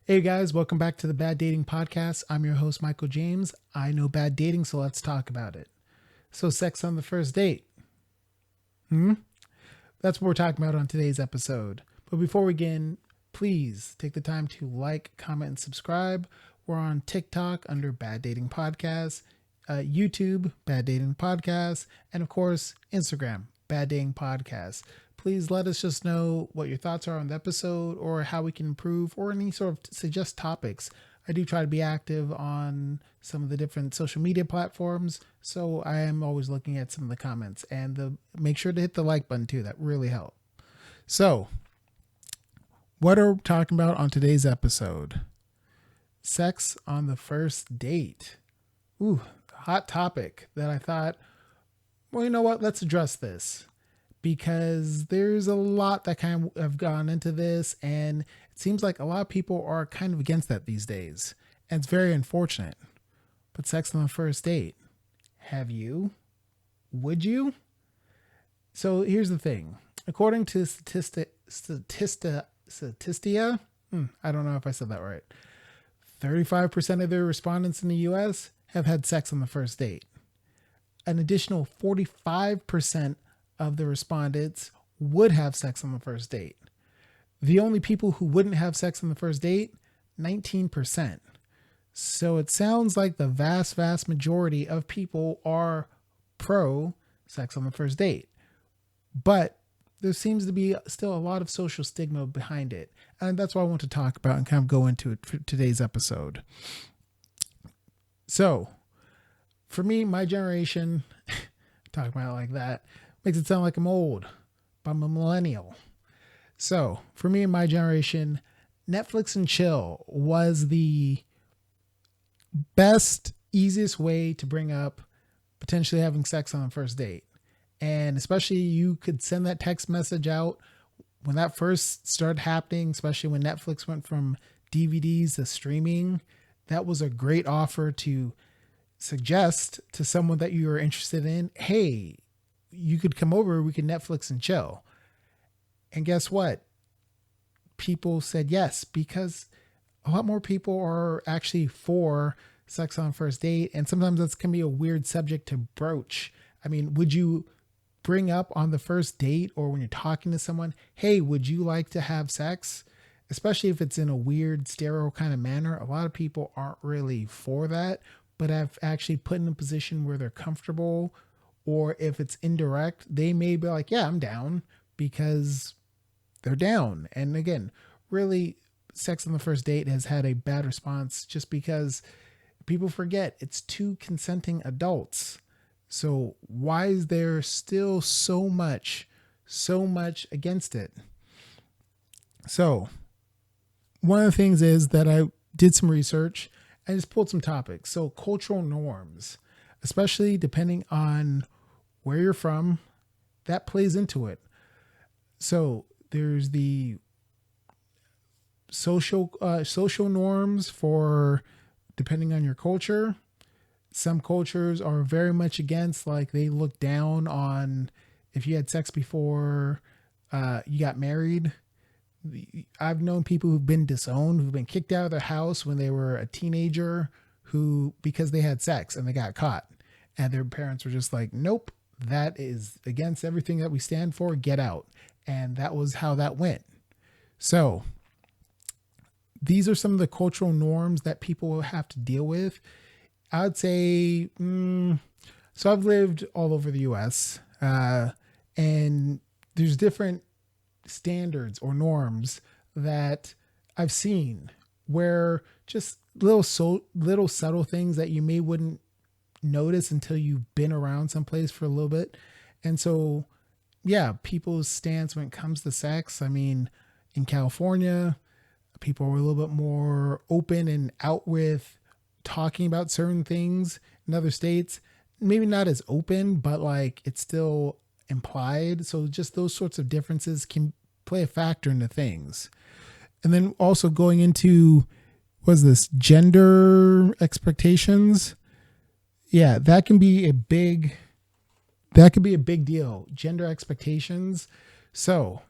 Hey guys, welcome back to the Bad Dating Podcast. I'm your host, Michael James. I know bad dating, so let's talk about it. So, sex on the first date. That's what we're talking about on today's episode. But before we begin, please take the time to like, comment, and subscribe. We're on TikTok under Bad Dating Podcast, YouTube, Bad Dating Podcast, and of course, Instagram, Bad Dating Podcast. Please let us just know what your thoughts are on the episode or how we can improve or any sort of suggest topics. I do try to be active on some of the different social media platforms, so I am always looking at some of the comments and make sure to hit the like button too. That really helps. So, what are we talking about on today's episode? Sex on the first date. Ooh, hot topic that I thought, well, you know what? Let's address this because there's a lot that kind of have gone into this, and it seems like a lot of people are kind of against that these days, and it's very unfortunate. But sex on the first date, have you? Would you? So here's the thing. According to Statistia, I don't know if I said that right, 35% of the respondents in the US have had sex on the first date. An additional 45% of the respondents would have sex on the first date. The only people who wouldn't have sex on the first date, 19%. So it sounds like the vast majority of people are pro sex on the first date. But there seems to be still a lot of social stigma behind it. And that's what I want to talk about and kind of go into it for today's episode. So, for me, my generation, talking about it like that, makes it sound like I'm old, but I'm a millennial. So, for me and my generation, Netflix and chill was the best, easiest way to bring up potentially having sex on the first date. And especially you could send that text message out when that first started happening, especially when Netflix went from DVDs to streaming. That was a great offer to suggest to someone that you are interested in, hey, you could come over, we could Netflix and chill. And guess what? People said yes, because a lot more people are actually for sex on first date. And sometimes that's can be a weird subject to broach. I mean, would you bring up on the first date or when you're talking to someone, hey, would you like to have sex? Especially if it's in a weird sterile kind of manner. A lot of people aren't really for that, but have actually put in a position where they're comfortable. Or if it's indirect, they may be like, yeah, I'm down, because they're down. And again, really, sex on the first date has had a bad response just because people forget it's two consenting adults. So why is there still so much against it? So one of the things is that I did some research. I just pulled some topics. So cultural norms, especially depending on where you're from, that plays into it. So there's the social norms for depending on your culture. Some cultures are very much against, like they look down on if you had sex before you got married. I've known people who've been disowned, who've been kicked out of their house when they were a teenager, because they had sex and they got caught, and their parents were just like, nope, that is against everything that we stand for, get out. And that was how that went. So these are some of the cultural norms that people will have to deal with. I would say, so I've lived all over the US, and there's different standards or norms that I've seen where just little subtle things that you wouldn't notice until you've been around someplace for a little bit. And so, yeah, people's stance when it comes to sex, I mean, in California, people are a little bit more open and out with talking about certain things. In other states, maybe not as open, but like it's still implied. So just those sorts of differences can play a factor into things. And then also going into, gender expectations? Yeah, that can be a big deal. Gender expectations. So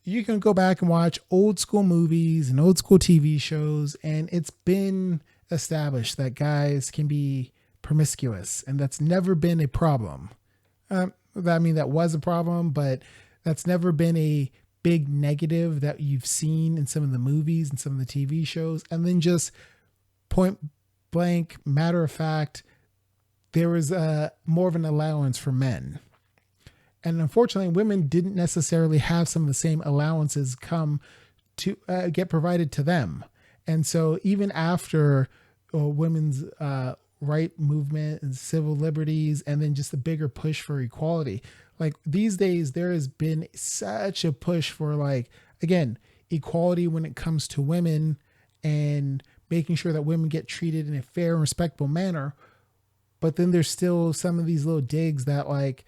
you can go back and watch old school movies and old school TV shows, and it's been established that guys can be promiscuous, and that's never been a problem. I mean, that was a problem, but that's never been a big negative that you've seen in some of the movies and some of the TV shows. And then just point blank, matter of fact, there was more of an allowance for men. And unfortunately, women didn't necessarily have some of the same allowances come to get provided to them. And so even after women's right movement and civil liberties, and then just a bigger push for equality, like these days, there has been such a push for, like, again, equality when it comes to women and making sure that women get treated in a fair and respectful manner. But then there's still some of these little digs that, like,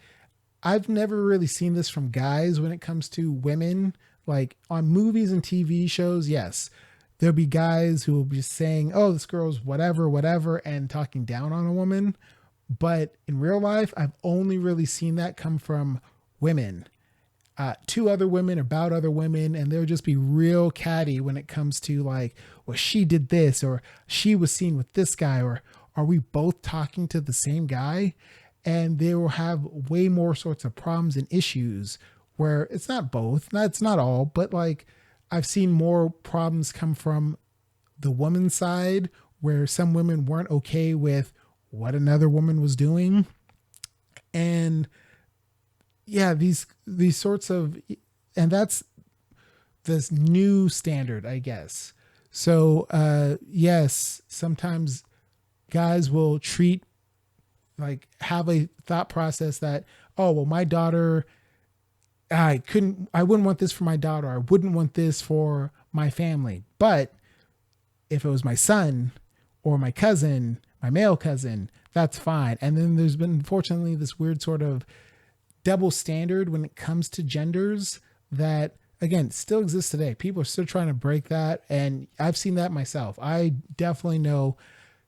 I've never really seen this from guys when it comes to women. Like on movies and TV shows, yes, there'll be guys who will be saying, oh, this girl's whatever, whatever, and talking down on a woman. But in real life, I've only really seen that come from women to other women, about other women, and they'll just be real catty when it comes to, like, well, she did this, or she was seen with this guy, or are we both talking to the same guy? And they will have way more sorts of problems and issues where it's not both, it's not all, but like I've seen more problems come from the woman's side, where some women weren't okay with what another woman was doing. And yeah, these sorts of, and that's this new standard, I guess. So yes, sometimes guys will have a thought process that, oh, well, my daughter, I wouldn't want this for my daughter. I wouldn't want this for my family. But if it was my son or my cousin, my male cousin, that's fine. And then there's been, unfortunately, this weird sort of double standard when it comes to genders that, again, still exists today. People are still trying to break that. And I've seen that myself. I definitely know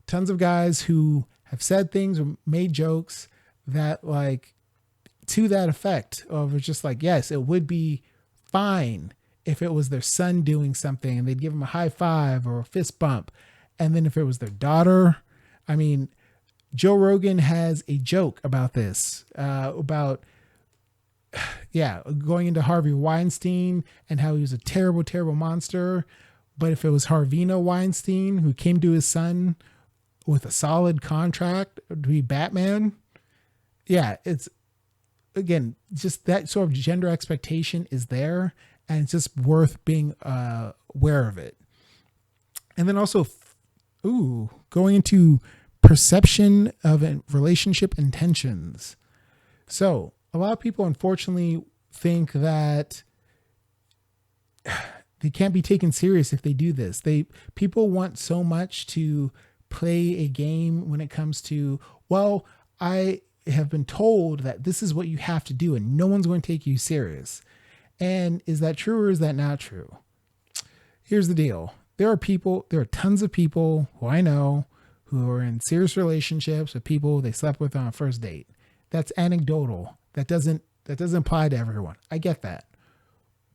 tons of guys who have said things or made jokes that, like, to that effect of, it's just like, yes, it would be fine if it was their son doing something and they'd give him a high five or a fist bump. And then if it was their daughter, I mean, Joe Rogan has a joke about this, about going into Harvey Weinstein and how he was a terrible, terrible monster. But if it was Harvina Weinstein who came to his son with a solid contract to be Batman, yeah, it's, again, just that sort of gender expectation is there, and it's just worth being aware of it. And then also, going into perception of relationship intentions. So a lot of people, unfortunately, think that they can't be taken serious if they do this. People want so much to play a game when it comes to, well, I have been told that this is what you have to do and no one's going to take you serious. And is that true or is that not true? Here's the deal. There are tons of people who I know who are in serious relationships with people they slept with on a first date. That's anecdotal. That doesn't apply to everyone. I get that.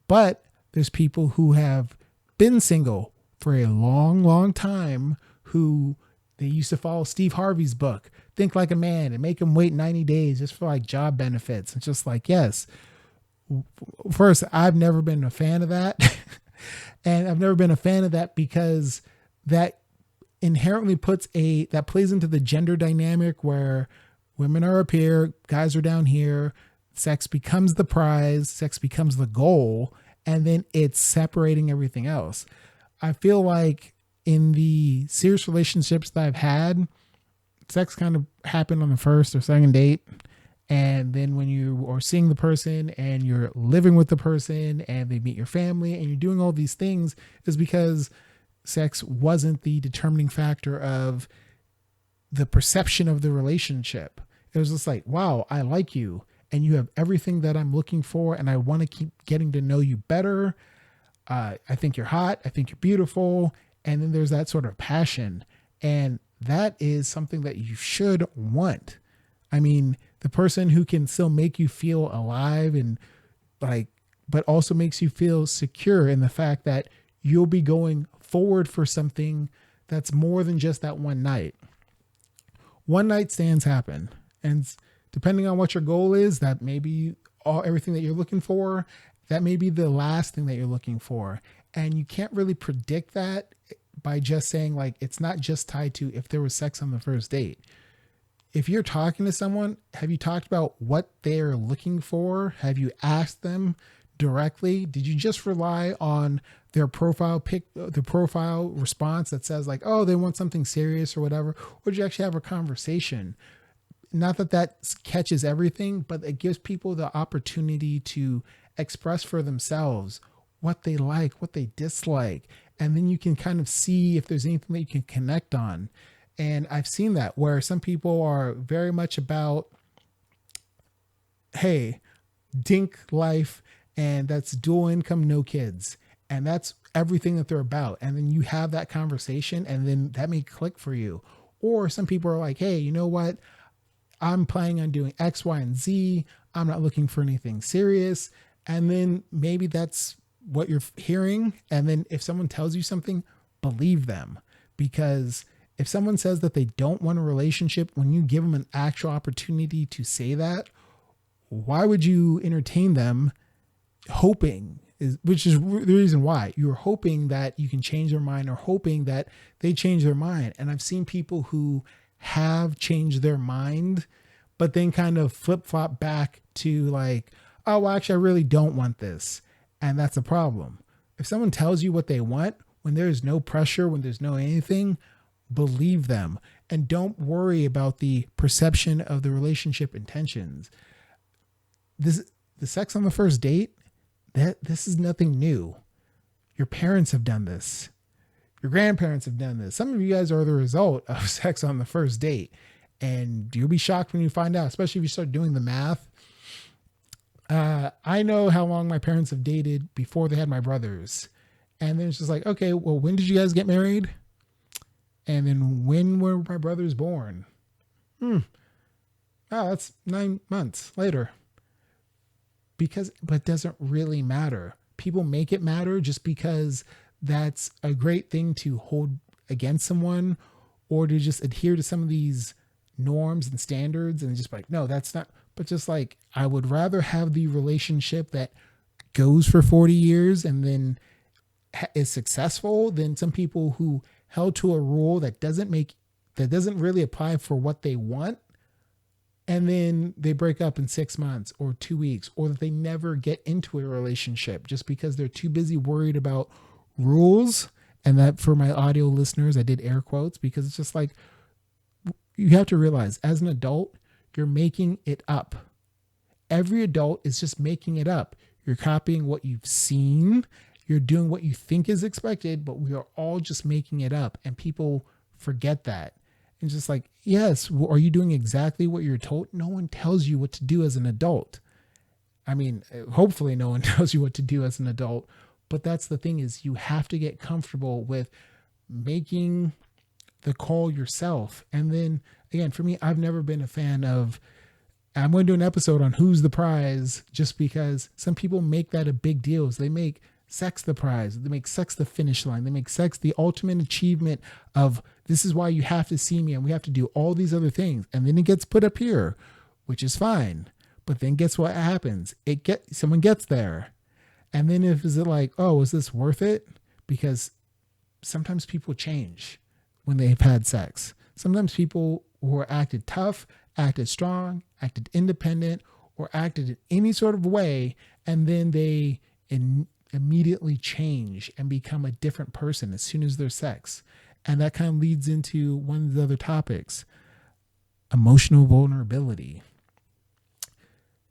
But there's people who have been single for a long, long time who they used to follow Steve Harvey's book, Think Like a Man, and make him wait 90 days just for like job benefits. It's just like, yes, first, I've never been a fan of that. And I've never been a fan of that because that inherently that plays into the gender dynamic where women are up here, guys are down here, sex becomes the prize, sex becomes the goal, and then it's separating everything else. I feel like in the serious relationships that I've had, sex kind of happened on the first or second date. And then when you are seeing the person and you're living with the person and they meet your family and you're doing all these things, is because sex wasn't the determining factor of the perception of the relationship. It was just like, wow, I like you and you have everything that I'm looking for and I want to keep getting to know you better. I think you're hot. I think you're beautiful. And then there's that sort of passion. And that is something that you should want. I mean, the person who can still make you feel alive and like but also makes you feel secure in the fact that you'll be going forward for something that's more than just that one night. One night stands happen. And depending on what your goal is, that may be everything that you're looking for. That may be the last thing that you're looking for. And you can't really predict that by just saying, like, it's not just tied to if there was sex on the first date. If you're talking to someone, have you talked about what they're looking for? Have you asked them directly? Did you just rely on their profile response that says like, oh, they want something serious or whatever? Or did you actually have a conversation? Not that catches everything, but it gives people the opportunity to express for themselves what they like, what they dislike. And then you can kind of see if there's anything that you can connect on. And I've seen that where some people are very much about, hey, dink life, and that's dual income, no kids. And that's everything that they're about. And then you have that conversation and then that may click for you. Or some people are like, hey, you know what? I'm planning on doing X, Y, and Z. I'm not looking for anything serious. And then maybe that's what you're hearing. And then if someone tells you something, believe them. Because if someone says that they don't want a relationship, when you give them an actual opportunity to say that, why would you entertain them hoping, which is the reason why you're hoping that you can change their mind or hoping that they change their mind. And I've seen people who have changed their mind, but then kind of flip flop back to like, oh, well, actually, I really don't want this. And that's a problem. If someone tells you what they want, when there's no pressure, when there's no anything, believe them and don't worry about the perception of the relationship intentions. The sex on the first date, this is nothing new. Your parents have done this. Your grandparents have done this. Some of you guys are the result of sex on the first date. And you'll be shocked when you find out, especially if you start doing the math. I know how long my parents have dated before they had my brothers. And then it's just like, okay, well, when did you guys get married? And then when were my brothers born? Oh, that's 9 months later. But it doesn't really matter. People make it matter just because that's a great thing to hold against someone or to just adhere to some of these norms and standards and just like, no, that's not, but just like, I would rather have the relationship that goes for 40 years and then is successful than some people who held to a rule that doesn't really apply for what they want. And then they break up in 6 months or 2 weeks, or that they never get into a relationship just because they're too busy worried about rules. And that, for my audio listeners, I did air quotes because it's just like, you have to realize as an adult, you're making it up. Every adult is just making it up. You're copying what you've seen. You're doing what you think is expected, but we are all just making it up. And people forget that. And just like, yes, are you doing exactly what you're told? No one tells you what to do as an adult. I mean, hopefully no one tells you what to do as an adult. But that's the thing, is you have to get comfortable with making the call yourself. And then again, for me, I've never been a fan of, I'm going to do an episode on who's the prize, just because some people make that a big deal. So they make sex the prize. They make sex the finish line. They make sex the ultimate achievement of, this is why you have to see me and we have to do all these other things. And then it gets put up here, which is fine. But then guess what happens? Someone gets there. And then is it like, oh, is this worth it? Because sometimes people change when they've had sex. Sometimes people who are acted tough, acted strong, acted independent, or acted in any sort of way, and then they immediately change and become a different person as soon as there's sex. And that kind of leads into one of the other topics, emotional vulnerability.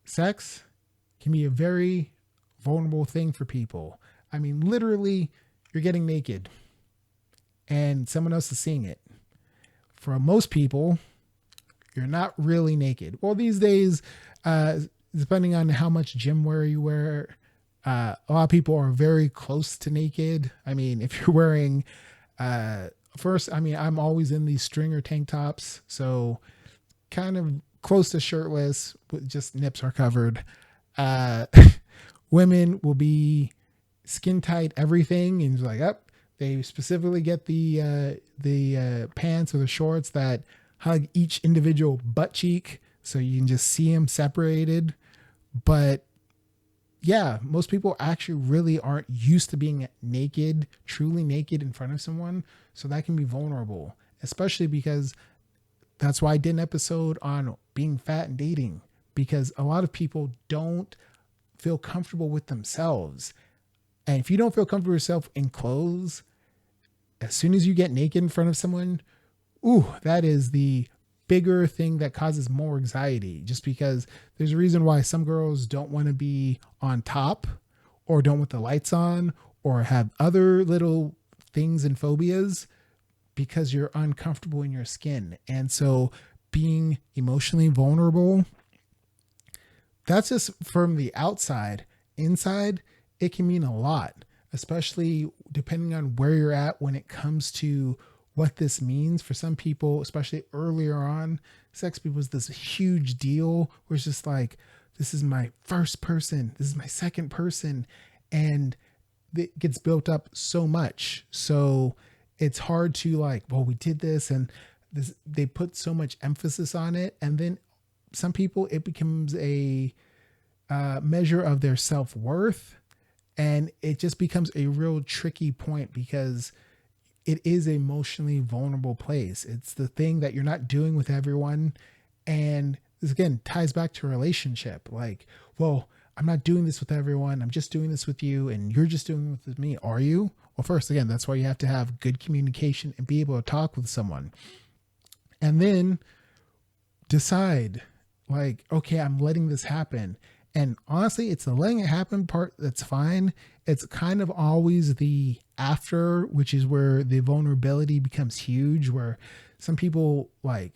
Sex can be a very vulnerable thing for people. I mean, literally, you're getting naked and someone else is seeing it. For most people, you're not really naked. Well, these days, depending on how much gym wear you wear, a lot of people are very close to naked. I mean, if you're wearing, I'm always in these stringer tank tops, so kind of close to shirtless, with just nips are covered. Women will be skin tight everything, and it's like, up. They specifically get the pants or the shorts that hug each individual butt cheek, so you can just see them separated. But yeah, most people actually really aren't used to being naked, truly naked in front of someone. So that can be vulnerable, especially because that's why I did an episode on being fat and dating, because a lot of people don't feel comfortable with themselves. And if you don't feel comfortable with yourself in clothes, as soon as you get naked in front of someone, ooh, that is the bigger thing that causes more anxiety, just because there's a reason why some girls don't want to be on top or don't want the lights on or have other little things and phobias, because you're uncomfortable in your skin. And so being emotionally vulnerable, that's just from the outside. Inside, it can mean a lot, especially depending on where you're at when it comes to what this means. For some people, especially earlier on, sex was this huge deal where it's just like, this is my first person, this is my second person, and it gets built up so much. So it's hard to like, well, we did this, and this, they put so much emphasis on it. And then some people, it becomes a measure of their self-worth. And it just becomes a real tricky point, because it is an emotionally vulnerable place. It's the thing that you're not doing with everyone. And this again ties back to a relationship. Like, well, I'm not doing this with everyone. I'm just doing this with you, and you're just doing it with me. Are you? Well, first, again, that's why you have to have good communication and be able to talk with someone. And then decide, like, okay, I'm letting this happen. And honestly, it's the letting it happen part that's fine. It's kind of always the after, which is where the vulnerability becomes huge, where some people like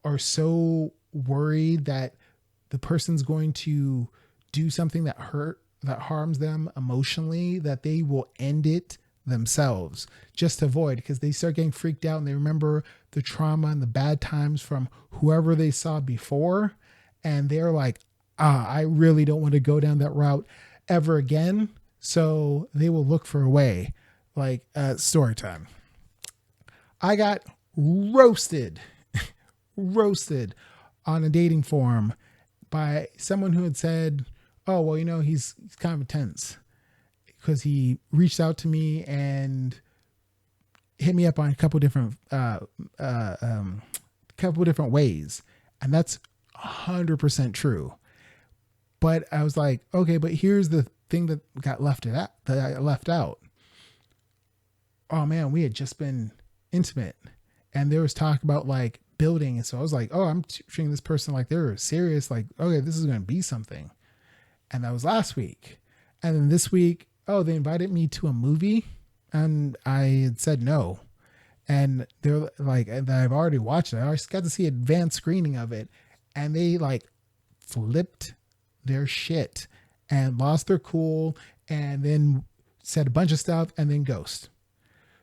are so worried that the person's going to do something that harms them emotionally, that they will end it themselves just to avoid, because they start getting freaked out and they remember the trauma and the bad times from whoever they saw before. And they're like, I really don't want to go down that route ever again. So they will look for a way. Like story time. I got roasted on a dating forum by someone who had said, oh, well, you know, he's kind of intense, because he reached out to me and hit me up on a couple different ways. And that's 100% true. But I was like, okay, but here's the thing that got left out. Oh man, we had just been intimate, and there was talk about like building. And so I was like, oh, I'm treating this person like they're serious. Like, okay, this is going to be something. And that was last week. And then this week, oh, they invited me to a movie, and I had said no. And they're like, and I've already watched it. I already got to see an advanced screening of it. And they like flipped their shit and lost their cool, and then said a bunch of stuff and then ghost.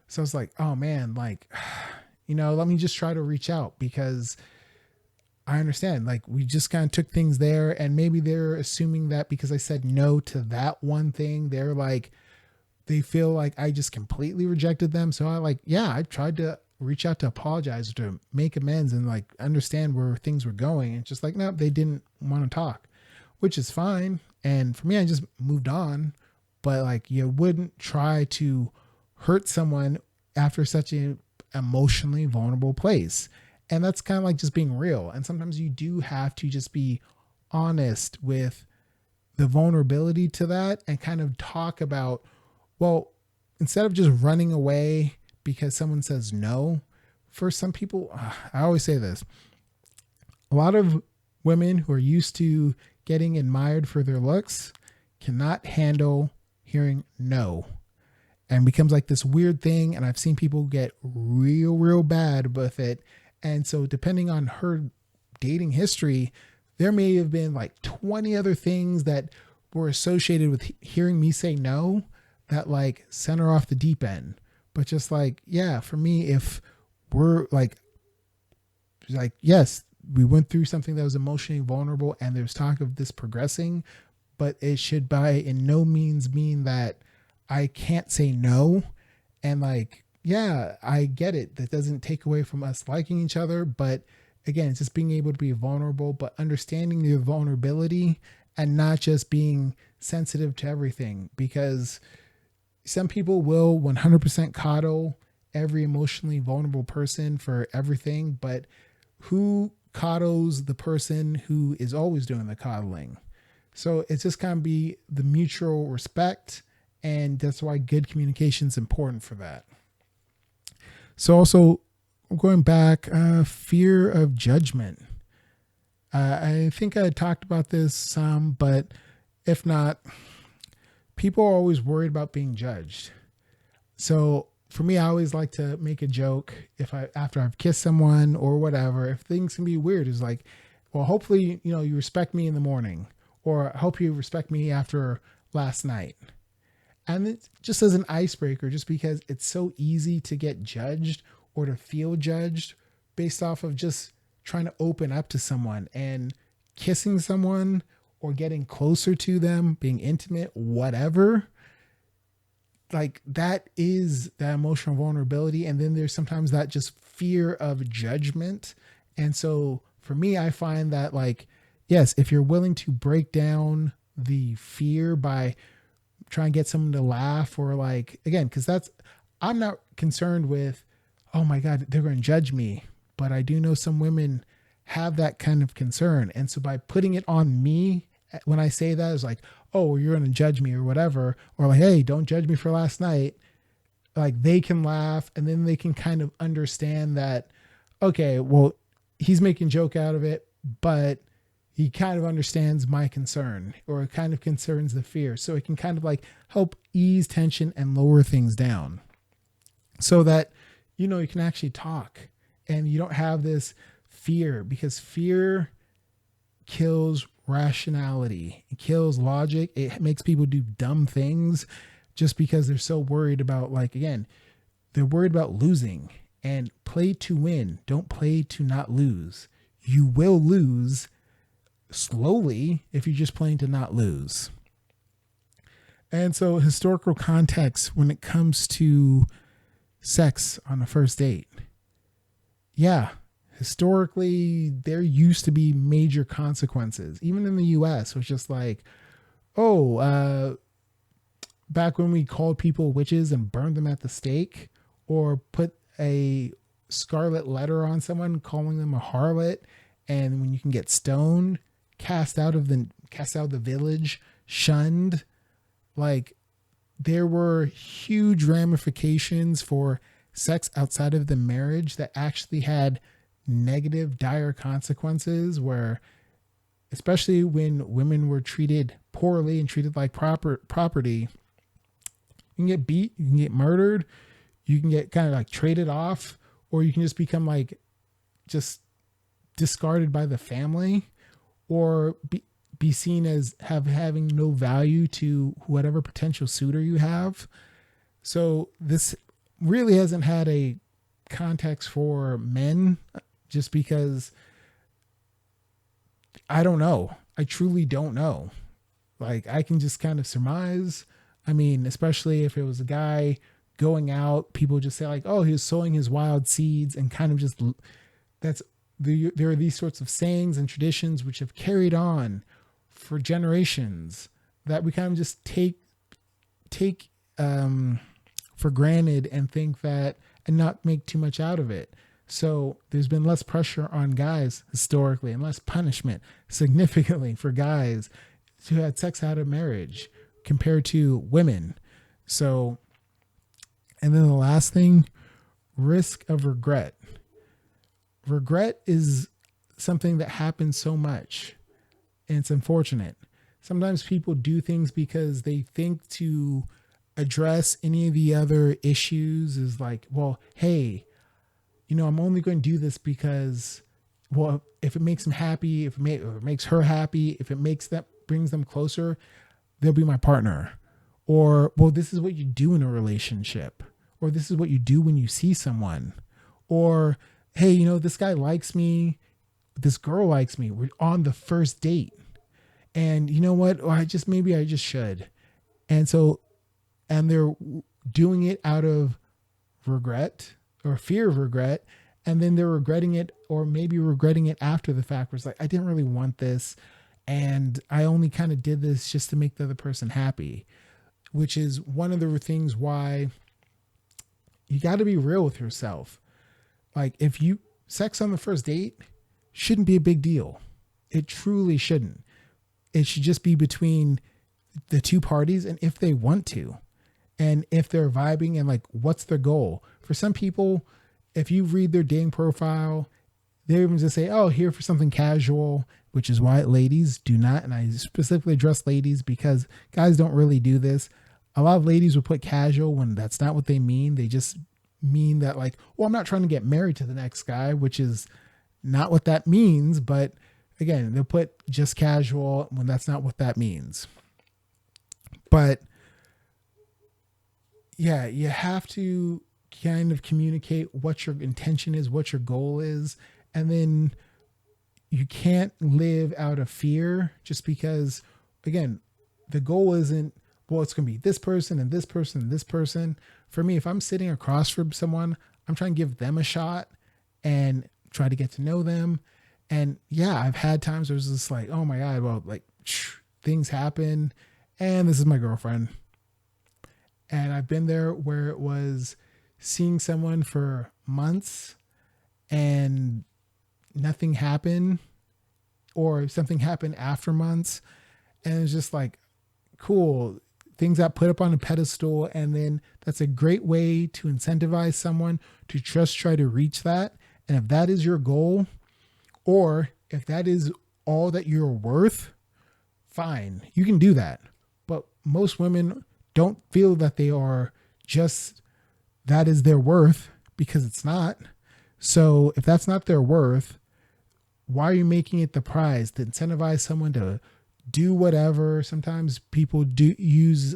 So I was like, oh man, like, you know, let me just try to reach out, because I understand, like, we just kind of took things there, and maybe they're assuming that because I said no to that one thing, they're like, they feel like I just completely rejected them. So I tried to reach out to apologize, to make amends, and like understand where things were going. And just like, no, they didn't want to talk, which is fine. And for me, I just moved on. But like, you wouldn't try to hurt someone after such an emotionally vulnerable place. And that's kind of like just being real. And sometimes you do have to just be honest with the vulnerability to that, and kind of talk about, well, instead of just running away because someone says no, for some people, I always say this, a lot of women who are used to getting admired for their looks cannot handle hearing no, and becomes like this weird thing. And I've seen people get real bad with it. And so depending on her dating history, there may have been like 20 other things that were associated with hearing me say no that like sent her off the deep end. But just like, yeah, for me, if we're like, yes, we went through something that was emotionally vulnerable and there's talk of this progressing, but it should by in no means mean that I can't say no. And like, yeah, I get it. That doesn't take away from us liking each other. But again, it's just being able to be vulnerable, but understanding your vulnerability and not just being sensitive to everything, because some people will 100% coddle every emotionally vulnerable person for everything. But who coddles the person who is always doing the coddling? So it's just kind of be the mutual respect. And that's why good communication is important for that. So also going back, fear of judgment. I think I talked about this some, but if not, people are always worried about being judged. So for me, I always like to make a joke after I've kissed someone or whatever, if things can be weird, is like, well, hopefully, you respect me in the morning, or I hope you respect me after last night. And it just as an icebreaker, just because it's so easy to get judged or to feel judged based off of just trying to open up to someone, and kissing someone or getting closer to them, being intimate, whatever. Like that is that emotional vulnerability. And then there's sometimes that just fear of judgment. And so for me, I find that like, yes, if you're willing to break down the fear by trying to get someone to laugh, or like, again, because I'm not concerned with, oh my God, they're going to judge me. But I do know some women have that kind of concern. And so by putting it on me, when I say that, it's like, oh, you're going to judge me or whatever, or like, hey, don't judge me for last night. Like they can laugh, and then they can kind of understand that, okay, well, he's making joke out of it, but he kind of understands my concern, or it kind of concerns the fear. So it can kind of like help ease tension and lower things down so that, you can actually talk and you don't have this fear, because fear kills rationality. It kills logic. It makes people do dumb things just because they're so worried about, like, again, they're worried about losing. And play to win. Don't play to not lose. You will lose slowly if you're just playing to not lose. And so historical context when it comes to sex on the first date. Yeah, historically, there used to be major consequences, even in the US, which is like, back when we called people witches and burned them at the stake, or put a scarlet letter on someone calling them a harlot, and when you can get stoned, cast out of the village, shunned. Like, there were huge ramifications for sex outside of the marriage that actually had negative, dire consequences, where, especially when women were treated poorly and treated like property, you can get beat, you can get murdered, you can get kind of like traded off, or you can just become like just discarded by the family, or be seen as having no value to whatever potential suitor you have. So this really hasn't had a context for men, just because I don't know. I truly don't know. Like, I can just kind of surmise. I mean, especially if it was a guy going out, people just say like, oh, he was sowing his wild seeds, and kind of just, there are these sorts of sayings and traditions which have carried on for generations that we kind of just take for granted and think that, and not make too much out of it. So there's been less pressure on guys historically, and less punishment significantly for guys who had sex out of marriage compared to women. So, and then the last thing, risk of regret. Regret is something that happens so much, and it's unfortunate. Sometimes people do things because they think to address any of the other issues is like, well, hey, I'm only going to do this because, well, if it makes them happy, if it makes her happy, if it brings them closer, they'll be my partner. Or, well, this is what you do in a relationship, or this is what you do when you see someone, or, hey, this guy likes me, this girl likes me, we're on the first date. And you know what? Or maybe I just should. And so, and they're doing it out of regret or fear of regret. And then they're regretting it, or maybe regretting it after the fact, where it's like, I didn't really want this. And I only kind of did this just to make the other person happy, which is one of the things why you got to be real with yourself. Like, if you sex on the first date shouldn't be a big deal. It truly shouldn't. It should just be between the two parties, and if they want to, and if they're vibing, and like, what's their goal. For some people, if you read their dating profile, they even just say, oh, here for something casual, which is why ladies do not, and I specifically address ladies because guys don't really do this. A lot of ladies will put casual when that's not what they mean. They just mean that, like, well, I'm not trying to get married to the next guy, which is not what that means. But again, they'll put just casual when that's not what that means. But yeah, you have to kind of communicate what your intention is, what your goal is. And then you can't live out of fear, just because, again, the goal isn't, well, it's going to be this person and this person and this person. For me, if I'm sitting across from someone, I'm trying to give them a shot and try to get to know them. And yeah, I've had times where it's just like, oh my God, well, like things happen and this is my girlfriend. And I've been there where it was seeing someone for months and nothing happened, or something happened after months. And it's just like, cool, things got put up on a pedestal. And then that's a great way to incentivize someone to just try to reach that. And if that is your goal, or if that is all that you're worth, fine, you can do that. But most women don't feel that they are just, that is their worth, because it's not. So if that's not their worth, why are you making it the prize to incentivize someone to do whatever? Sometimes people do use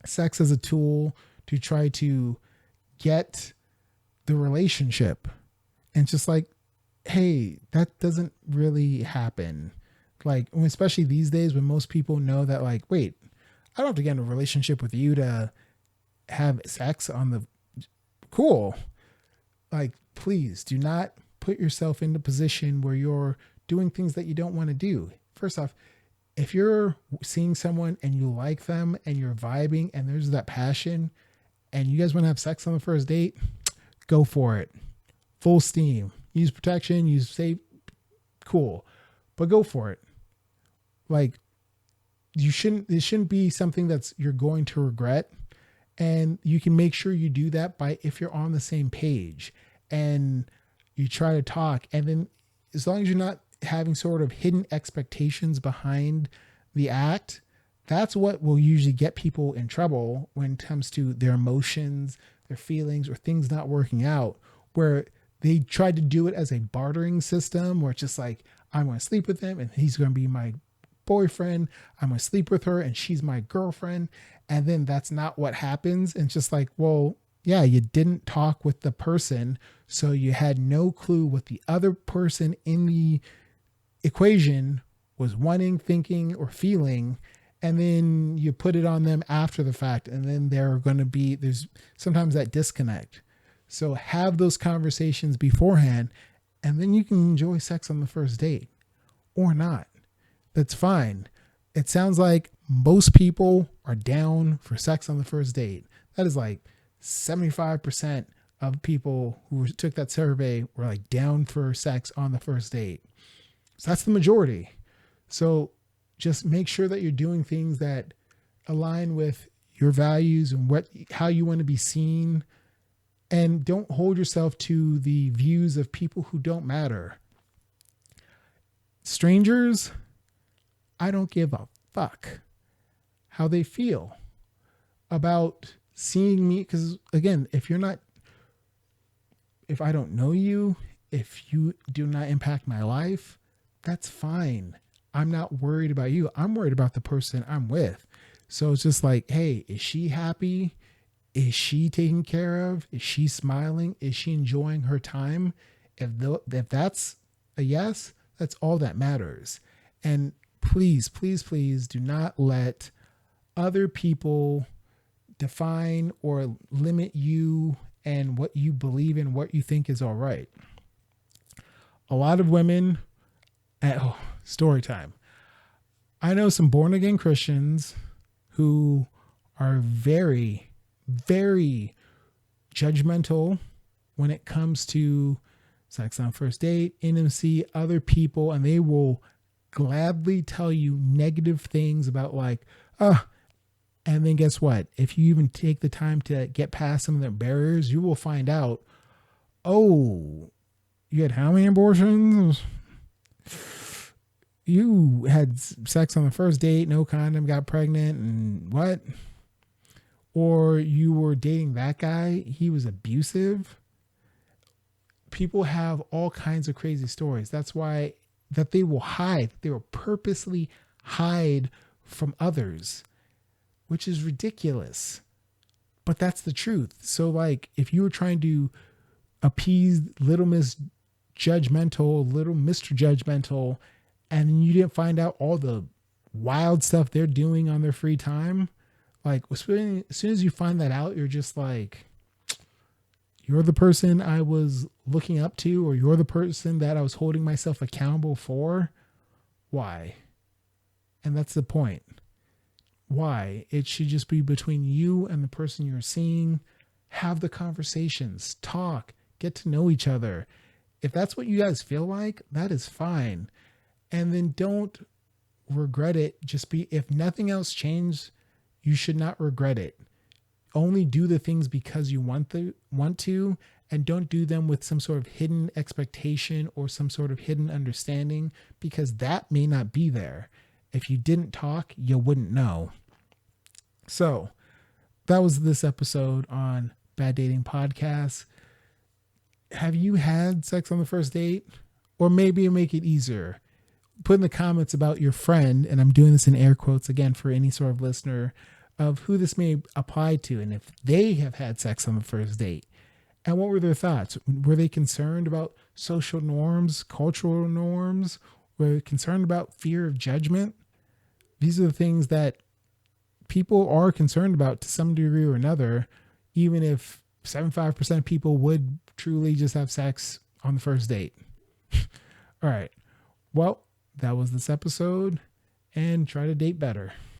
sex as a tool to try to get the relationship. And it's just like, hey, that doesn't really happen. Like, especially these days when most people know that, like, wait, I don't have to get in a relationship with you to have sex on the cool. Like, please do not put yourself in a position where you're doing things that you don't want to do. First off, if you're seeing someone and you like them and you're vibing and there's that passion and you guys want to have sex on the first date, go for it. Full steam. Use protection, use safe, cool. But go for it. Like, it shouldn't be something that's you're going to regret. And you can make sure you do that by, if you're on the same page and you try to talk, and then as long as you're not having sort of hidden expectations behind the act, that's what will usually get people in trouble when it comes to their emotions, their feelings, or things not working out, where they tried to do it as a bartering system where it's just like, I'm going to sleep with him and he's going to be my boyfriend. I'm going to sleep with her and she's my girlfriend. And then that's not what happens. And it's just like, well, yeah, you didn't talk with the person. So you had no clue what the other person in the equation was wanting, thinking, or feeling. And then you put it on them after the fact. And then there's sometimes that disconnect. So have those conversations beforehand, and then you can enjoy sex on the first date or not. That's fine. It sounds like most people are down for sex on the first date. That is like 75% of people who took that survey were like down for sex on the first date. So that's the majority. So just make sure that you're doing things that align with your values and how you want to be seen. And don't hold yourself to the views of people who don't matter. Strangers, I don't give a fuck how they feel about seeing me. Because again, if I don't know you, if you do not impact my life, that's fine. I'm not worried about you. I'm worried about the person I'm with. So it's just like, hey, is she happy? Is she taken care of? Is she smiling? Is she enjoying her time? If that's a yes, that's all that matters. And please, please, please do not let other people define or limit you and what you believe in, what you think is all right. A lot of women story time. I know some born again Christians who are very, very judgmental when it comes to sex on first date, intimacy, other people, and they will gladly tell you negative things about and then guess what? If you even take the time to get past some of the barriers, you will find out, oh, you had how many abortions? You had sex on the first date, no condom, got pregnant, and what? Or you were dating that guy, he was abusive. People have all kinds of crazy stories. That's why that they will hide. They will purposely hide from others, which is ridiculous. But that's the truth. So like if you were trying to appease little Miss Judgmental, little Mr. Judgmental, and you didn't find out all the wild stuff they're doing on their free time, like as soon as you find that out, you're just like, you're the person I was looking up to, or you're the person that I was holding myself accountable for. Why? And that's the point. Why? It should just be between you and the person you're seeing. Have the conversations, talk, get to know each other. If that's what you guys feel like, that is fine. And then don't regret it. If nothing else changed, you should not regret it. Only do the things because you want to, and don't do them with some sort of hidden expectation or some sort of hidden understanding, because that may not be there. If you didn't talk, you wouldn't know. So that was this episode on Bad Dating Podcast. Have you had sex on the first date? Or maybe make it easier. Put in the comments about your friend, and I'm doing this in air quotes again for any sort of listener, of who this may apply to and if they have had sex on the first date. And what were their thoughts? Were they concerned about social norms, cultural norms? Were they concerned about fear of judgment? These are the things that people are concerned about to some degree or another, even if 75% of people would truly just have sex on the first date. All right. Well, that was this episode, and try to date better.